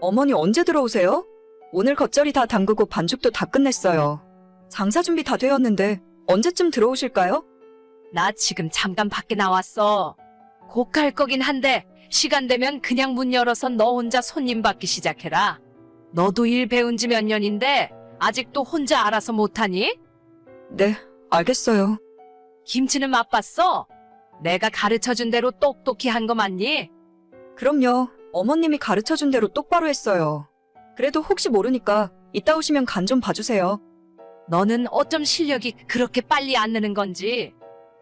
어머니 언제 들어오세요? 오늘 겉절이 다 담그고 반죽도 다 끝냈어요. 장사 준비 다 되었는데 언제쯤 들어오실까요? 나 지금 잠깐 밖에 나왔어. 곧 갈 거긴 한데 시간 되면 그냥 문 열어서 너 혼자 손님 받기 시작해라. 너도 일 배운 지 몇 년인데 아직도 혼자 알아서 못하니? 네, 알겠어요. 김치는 맛봤어? 내가 가르쳐준 대로 똑똑히 한 거 맞니? 그럼요. 어머님이 가르쳐준 대로 똑바로 했어요. 그래도 혹시 모르니까 이따 오시면 간 좀 봐주세요. 너는 어쩜 실력이 그렇게 빨리 안 느는 건지.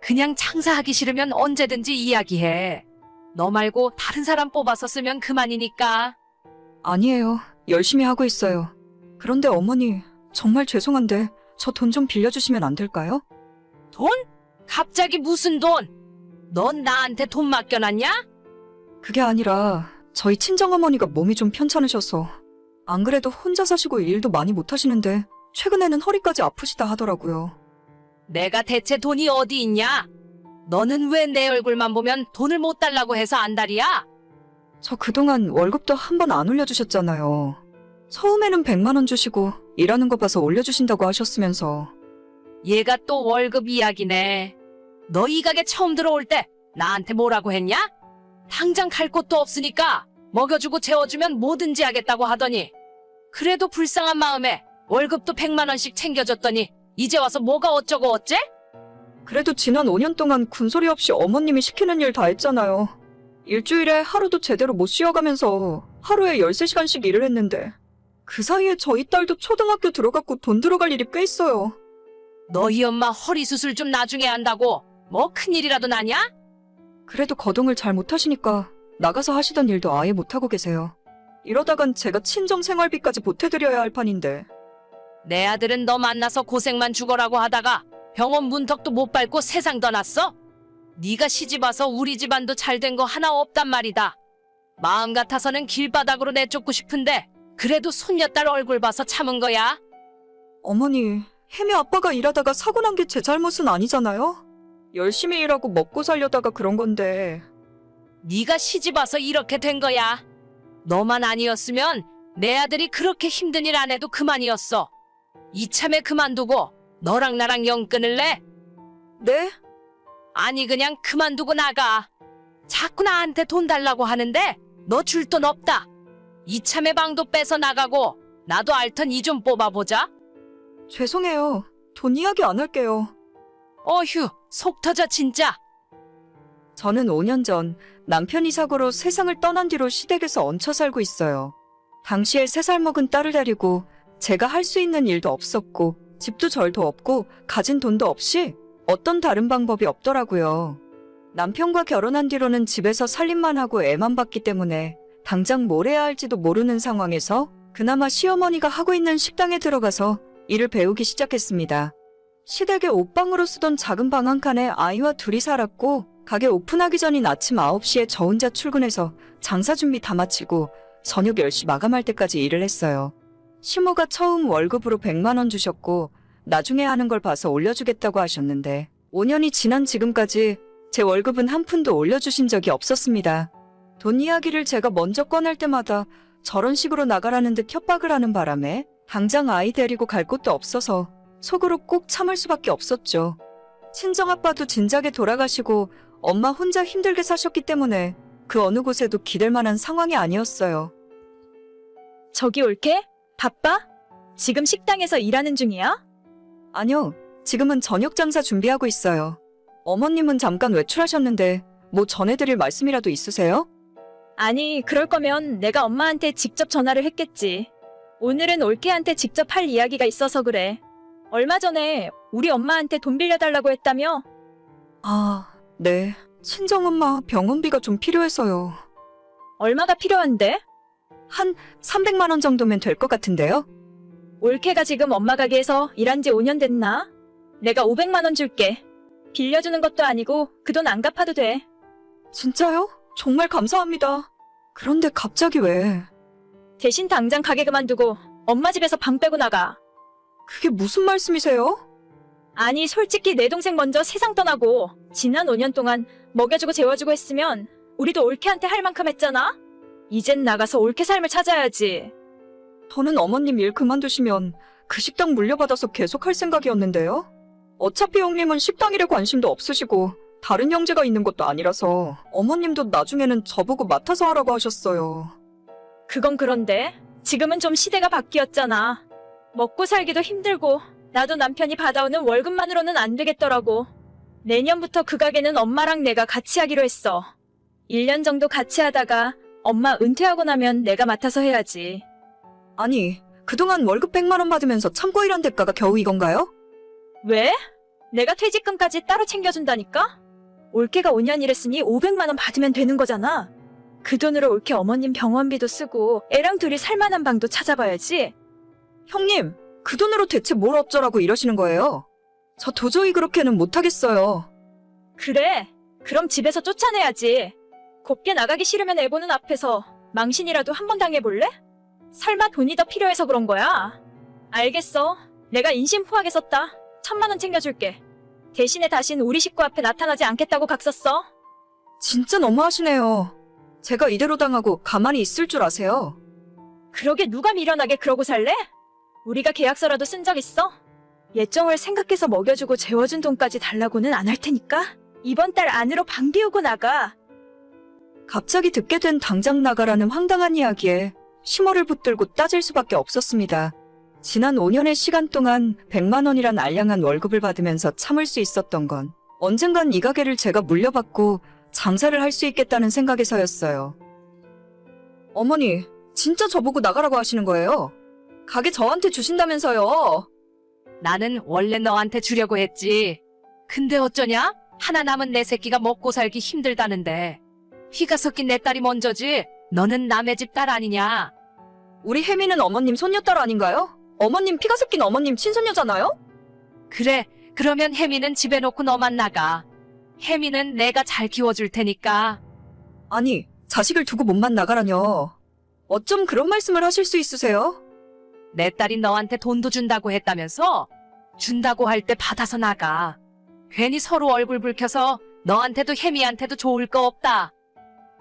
그냥 장사하기 싫으면 언제든지 이야기해. 너 말고 다른 사람 뽑아서 쓰면 그만이니까. 아니에요. 열심히 하고 있어요. 그런데 어머니, 정말 죄송한데 저 돈 좀 빌려주시면 안 될까요? 돈? 갑자기 무슨 돈? 넌 나한테 돈 맡겨놨냐? 그게 아니라 저희 친정어머니가 몸이 좀 편찮으셔서 안 그래도 혼자 사시고 일도 많이 못 하시는데 최근에는 허리까지 아프시다 하더라고요. 내가 대체 돈이 어디 있냐? 너는 왜 내 얼굴만 보면 돈을 못 달라고 해서 안달이야? 저 그동안 월급도 한 번 안 올려주셨잖아요. 처음에는 100만 원 주시고 일하는 거 봐서 올려주신다고 하셨으면서. 얘가 또 월급 이야기네. 너 이 가게 처음 들어올 때 나한테 뭐라고 했냐? 당장 갈 곳도 없으니까 먹여주고 재워주면 뭐든지 하겠다고 하더니 그래도 불쌍한 마음에 월급도 100만 원씩 챙겨줬더니 이제 와서 뭐가 어쩌고 어째? 그래도 지난 5년 동안 군소리 없이 어머님이 시키는 일 다 했잖아요. 일주일에 하루도 제대로 못 쉬어가면서 하루에 13시간씩 일을 했는데 그 사이에 저희 딸도 초등학교 들어갔고 돈 들어갈 일이 꽤 있어요. 너희 엄마 허리 수술 좀 나중에 한다고 뭐 큰일이라도 나냐? 그래도 거동을 잘 못하시니까 나가서 하시던 일도 아예 못하고 계세요. 이러다간 제가 친정 생활비까지 보태드려야 할 판인데. 내 아들은 너 만나서 고생만 죽어라고 하다가 병원 문턱도 못 밟고 세상 떠났어? 네가 시집와서 우리 집안도 잘 된 거 하나 없단 말이다. 마음 같아서는 길바닥으로 내쫓고 싶은데 그래도 손녀딸 얼굴 봐서 참은 거야. 어머니, 혜미 아빠가 일하다가 사고 난 게 제 잘못은 아니잖아요? 열심히 일하고 먹고 살려다가 그런 건데. 네가 시집와서 이렇게 된 거야. 너만 아니었으면 내 아들이 그렇게 힘든 일 안 해도 그만이었어. 이참에 그만두고 너랑 나랑 영 끊을래? 네? 아니 그냥 그만두고 나가. 자꾸 나한테 돈 달라고 하는데 너 줄 돈 없다. 이참에 방도 빼서 나가고 나도 알턴 이 좀 뽑아보자. 죄송해요. 돈 이야기 안 할게요. 어휴 속 터져 진짜. 저는 5년 전 남편이 사고로 세상을 떠난 뒤로 시댁에서 얹혀 살고 있어요. 당시에 3살 먹은 딸을 데리고 제가 할 수 있는 일도 없었고 집도 절도 없고 가진 돈도 없이 어떤 다른 방법이 없더라고요. 남편과 결혼한 뒤로는 집에서 살림만 하고 애만 봤기 때문에 당장 뭘 해야 할지도 모르는 상황에서 그나마 시어머니가 하고 있는 식당에 들어가서 일을 배우기 시작했습니다. 시댁의 옷방으로 쓰던 작은 방 한 칸에 아이와 둘이 살았고 가게 오픈하기 전인 아침 9시에 저 혼자 출근해서 장사 준비 다 마치고 저녁 10시 마감할 때까지 일을 했어요. 시모가 처음 월급으로 100만 원 주셨고 나중에 하는 걸 봐서 올려주겠다고 하셨는데 5년이 지난 지금까지 제 월급은 한 푼도 올려주신 적이 없었습니다. 돈 이야기를 제가 먼저 꺼낼 때마다 저런 식으로 나가라는 듯 협박을 하는 바람에 당장 아이 데리고 갈 곳도 없어서 속으로 꼭 참을 수밖에 없었죠. 친정아빠도 진작에 돌아가시고 엄마 혼자 힘들게 사셨기 때문에 그 어느 곳에도 기댈 만한 상황이 아니었어요. 저기 올케? 바빠? 지금 식당에서 일하는 중이야? 아니요, 지금은 저녁 장사 준비하고 있어요. 어머님은 잠깐 외출하셨는데 뭐 전해드릴 말씀이라도 있으세요? 아니, 그럴 거면 내가 엄마한테 직접 전화를 했겠지. 오늘은 올케한테 직접 할 이야기가 있어서 그래. 얼마 전에 우리 엄마한테 돈 빌려달라고 했다며? 아, 네. 친정엄마 병원비가 좀 필요해서요. 얼마가 필요한데? 한 300만 원 정도면 될 것 같은데요? 올케가 지금 엄마 가게에서 일한 지 5년 됐나? 내가 500만 원 줄게. 빌려주는 것도 아니고 그 돈 안 갚아도 돼. 진짜요? 정말 감사합니다. 그런데 갑자기 왜? 대신 당장 가게 그만두고 엄마 집에서 방 빼고 나가. 그게 무슨 말씀이세요? 아니, 솔직히 내 동생 먼저 세상 떠나고 지난 5년 동안 먹여주고 재워주고 했으면 우리도 올케한테 할 만큼 했잖아? 이젠 나가서 옳게 삶을 찾아야지. 저는 어머님 일 그만두시면 그 식당 물려받아서 계속 할 생각이었는데요. 어차피 형님은 식당 일에 관심도 없으시고 다른 형제가 있는 것도 아니라서 어머님도 나중에는 저보고 맡아서 하라고 하셨어요. 그건 그런데 지금은 좀 시대가 바뀌었잖아. 먹고 살기도 힘들고 나도 남편이 받아오는 월급만으로는 안 되겠더라고. 내년부터 그 가게는 엄마랑 내가 같이 하기로 했어. 1년 정도 같이 하다가 엄마 은퇴하고 나면 내가 맡아서 해야지. 아니, 그동안 월급 100만 원 받으면서 참고 일한 대가가 겨우 이건가요? 왜? 내가 퇴직금까지 따로 챙겨준다니까? 올케가 5년 일했으니 500만 원 받으면 되는 거잖아. 그 돈으로 올케 어머님 병원비도 쓰고 애랑 둘이 살만한 방도 찾아봐야지. 형님, 그 돈으로 대체 뭘 어쩌라고 이러시는 거예요? 저 도저히 그렇게는 못하겠어요. 그래, 그럼 집에서 쫓아내야지. 곱게 나가기 싫으면 애 보는 앞에서 망신이라도 한번 당해볼래? 설마 돈이 더 필요해서 그런 거야? 알겠어. 내가 인심 후하게 썼다. 1000만 원 챙겨줄게. 대신에 다신 우리 식구 앞에 나타나지 않겠다고 각 썼어. 진짜 너무하시네요. 제가 이대로 당하고 가만히 있을 줄 아세요? 그러게 누가 미련하게 그러고 살래? 우리가 계약서라도 쓴 적 있어? 예정을 생각해서 먹여주고 재워준 돈까지 달라고는 안 할 테니까 이번 달 안으로 방 비우고 나가. 갑자기 듣게 된 당장 나가라는 황당한 이야기에 심호를 붙들고 따질 수밖에 없었습니다. 지난 5년의 시간 동안 100만 원이란 알량한 월급을 받으면서 참을 수 있었던 건 언젠간 이 가게를 제가 물려받고 장사를 할 수 있겠다는 생각에서였어요. 어머니, 진짜 저보고 나가라고 하시는 거예요? 가게 저한테 주신다면서요? 나는 원래 너한테 주려고 했지. 근데 어쩌냐? 하나 남은 내 새끼가 먹고 살기 힘들다는데. 피가 섞인 내 딸이 먼저지. 너는 남의 집 딸 아니냐? 우리 혜미는 어머님 손녀딸 아닌가요? 어머님 피가 섞인 어머님 친손녀잖아요? 그래, 그러면 혜미는 집에 놓고 너만 나가. 혜미는 내가 잘 키워줄 테니까. 아니, 자식을 두고 몸만 나가라뇨. 어쩜 그런 말씀을 하실 수 있으세요? 내 딸이 너한테 돈도 준다고 했다면서? 준다고 할 때 받아서 나가. 괜히 서로 얼굴 붉혀서 너한테도 혜미한테도 좋을 거 없다.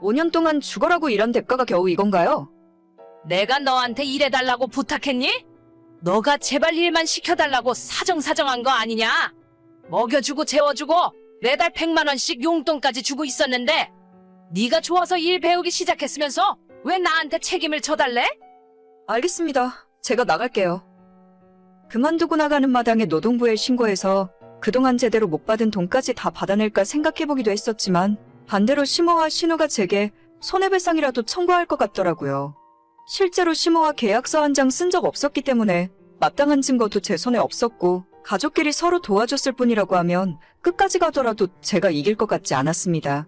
5년 동안 죽어라고 일한 대가가 겨우 이건가요? 내가 너한테 일해달라고 부탁했니? 너가 제발 일만 시켜달라고 사정사정한 거 아니냐? 먹여주고 재워주고 매달 100만 원씩 용돈까지 주고 있었는데 네가 좋아서 일 배우기 시작했으면서 왜 나한테 책임을 져달래? 알겠습니다. 제가 나갈게요. 그만두고 나가는 마당에 노동부에 신고해서 그동안 제대로 못 받은 돈까지 다 받아낼까 생각해보기도 했었지만 반대로 심호와 신우가 제게 손해배상이라도 청구할 것 같더라고요. 실제로 심호와 계약서 한 장 쓴 적 없었기 때문에 마땅한 증거도 제 손에 없었고 가족끼리 서로 도와줬을 뿐이라고 하면 끝까지 가더라도 제가 이길 것 같지 않았습니다.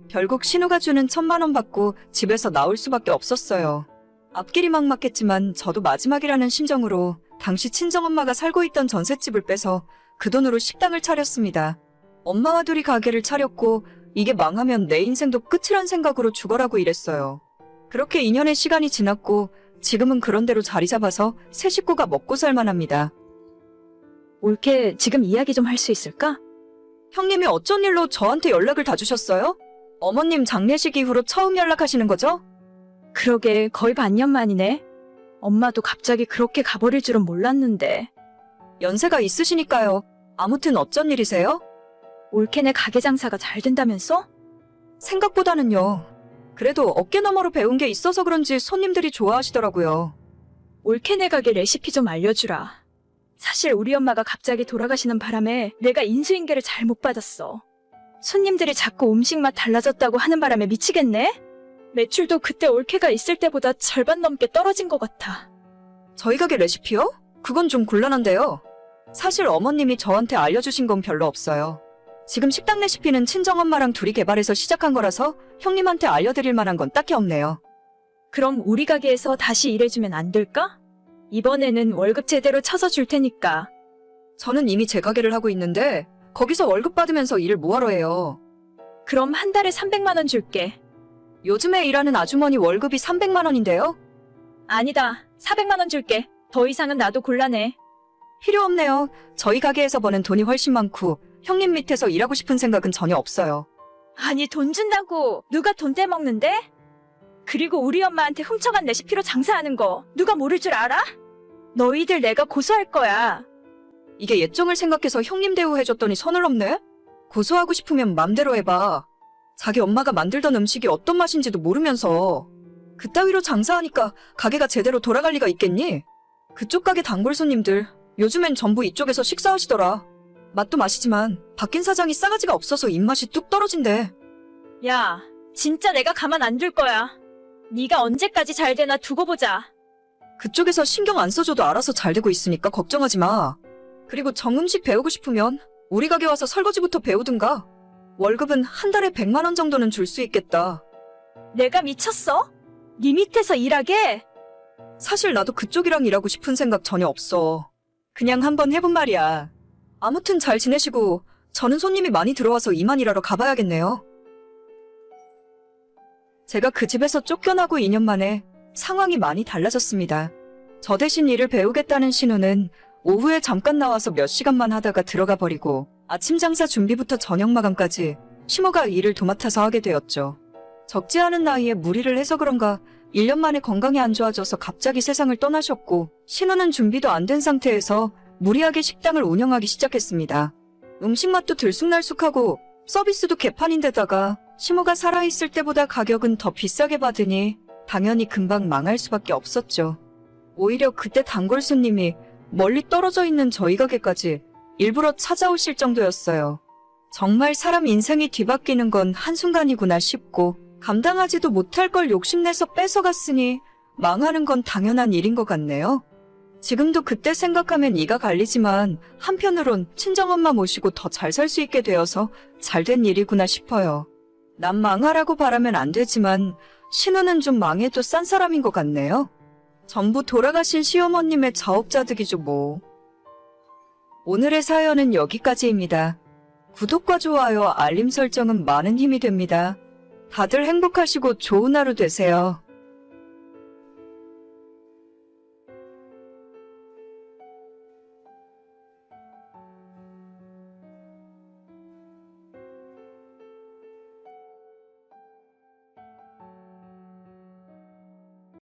결국 신우가 주는 1000만 원 받고 집에서 나올 수밖에 없었어요. 앞길이 막막했지만 저도 마지막이라는 심정으로 당시 친정엄마가 살고 있던 전셋집을 빼서 그 돈으로 식당을 차렸습니다. 엄마와 둘이 가게를 차렸고 이게 망하면 내 인생도 끝이란 생각으로 죽어라고 일했어요. 그렇게 2년의 시간이 지났고 지금은 그런 대로 자리 잡아서 새 식구가 먹고 살만합니다. 올케 지금 이야기 좀 할 수 있을까? 형님이 어쩐 일로 저한테 연락을 다 주셨어요? 어머님 장례식 이후로 처음 연락하시는 거죠? 그러게 거의 반년 만이네. 엄마도 갑자기 그렇게 가버릴 줄은 몰랐는데. 연세가 있으시니까요. 아무튼 어쩐 일이세요? 올케네 가게 장사가 잘 된다면서? 생각보다는요. 그래도 어깨너머로 배운 게 있어서 그런지 손님들이 좋아하시더라고요. 올케네 가게 레시피 좀 알려주라. 사실 우리 엄마가 갑자기 돌아가시는 바람에 내가 인수인계를 잘 못 받았어. 손님들이 자꾸 음식 맛 달라졌다고 하는 바람에 미치겠네? 매출도 그때 올케가 있을 때보다 절반 넘게 떨어진 것 같아. 저희 가게 레시피요? 그건 좀 곤란한데요. 사실 어머님이 저한테 알려주신 건 별로 없어요. 지금 식당 레시피는 친정엄마랑 둘이 개발해서 시작한 거라서 형님한테 알려드릴 만한 건 딱히 없네요. 그럼 우리 가게에서 다시 일해주면 안 될까? 이번에는 월급 제대로 쳐서 줄 테니까. 저는 이미 제 가게를 하고 있는데 거기서 월급 받으면서 일을 뭐하러 해요. 그럼 한 달에 300만 원 줄게. 요즘에 일하는 아주머니 월급이 300만 원인데요? 아니다. 400만 원 줄게. 더 이상은 나도 곤란해. 필요 없네요. 저희 가게에서 버는 돈이 훨씬 많고 형님 밑에서 일하고 싶은 생각은 전혀 없어요. 아니 돈 준다고 누가 돈 떼먹는데? 그리고 우리 엄마한테 훔쳐간 레시피로 장사하는 거 누가 모를 줄 알아? 너희들 내가 고소할 거야. 이게 예정을 생각해서 형님 대우해줬더니 선을 넘네? 고소하고 싶으면 맘대로 해봐. 자기 엄마가 만들던 음식이 어떤 맛인지도 모르면서 그따위로 장사하니까 가게가 제대로 돌아갈 리가 있겠니? 그쪽 가게 단골 손님들 요즘엔 전부 이쪽에서 식사하시더라. 맛도 맛이지만 바뀐 사장이 싸가지가 없어서 입맛이 뚝 떨어진대. 야, 진짜 내가 가만 안 둘 거야. 네가 언제까지 잘 되나 두고 보자. 그쪽에서 신경 안 써줘도 알아서 잘 되고 있으니까 걱정하지 마. 그리고 정음식 배우고 싶으면 우리 가게 와서 설거지부터 배우든가. 월급은 한 달에 100만 원 정도는 줄 수 있겠다. 내가 미쳤어? 네 밑에서 일하게? 사실 나도 그쪽이랑 일하고 싶은 생각 전혀 없어. 그냥 한번 해본 말이야. 아무튼 잘 지내시고 저는 손님이 많이 들어와서 이만 일하러 가봐야겠네요. 제가 그 집에서 쫓겨나고 2년 만에 상황이 많이 달라졌습니다. 저 대신 일을 배우겠다는 신우는 오후에 잠깐 나와서 몇 시간만 하다가 들어가 버리고 아침 장사 준비부터 저녁 마감까지 시모가 일을 도맡아서 하게 되었죠. 적지 않은 나이에 무리를 해서 그런가 1년 만에 건강이 안 좋아져서 갑자기 세상을 떠나셨고 신우는 준비도 안 된 상태에서 무리하게 식당을 운영하기 시작했습니다. 음식 맛도 들쑥날쑥하고 서비스도 개판인데다가 시모가 살아있을 때보다 가격은 더 비싸게 받으니 당연히 금방 망할 수밖에 없었죠. 오히려 그때 단골 손님이 멀리 떨어져 있는 저희 가게까지 일부러 찾아오실 정도였어요. 정말 사람 인생이 뒤바뀌는 건 한순간이구나 싶고 감당하지도 못할 걸 욕심내서 뺏어갔으니 망하는 건 당연한 일인 것 같네요. 지금도 그때 생각하면 이가 갈리지만 한편으론 친정엄마 모시고 더 잘 살 수 있게 되어서 잘된 일이구나 싶어요. 남 망하라고 바라면 안 되지만 신우는 좀 망해도 싼 사람인 것 같네요. 전부 돌아가신 시어머님의 자업자득이죠 뭐. 오늘의 사연은 여기까지입니다. 구독과 좋아요, 알림 설정은 많은 힘이 됩니다. 다들 행복하시고 좋은 하루 되세요.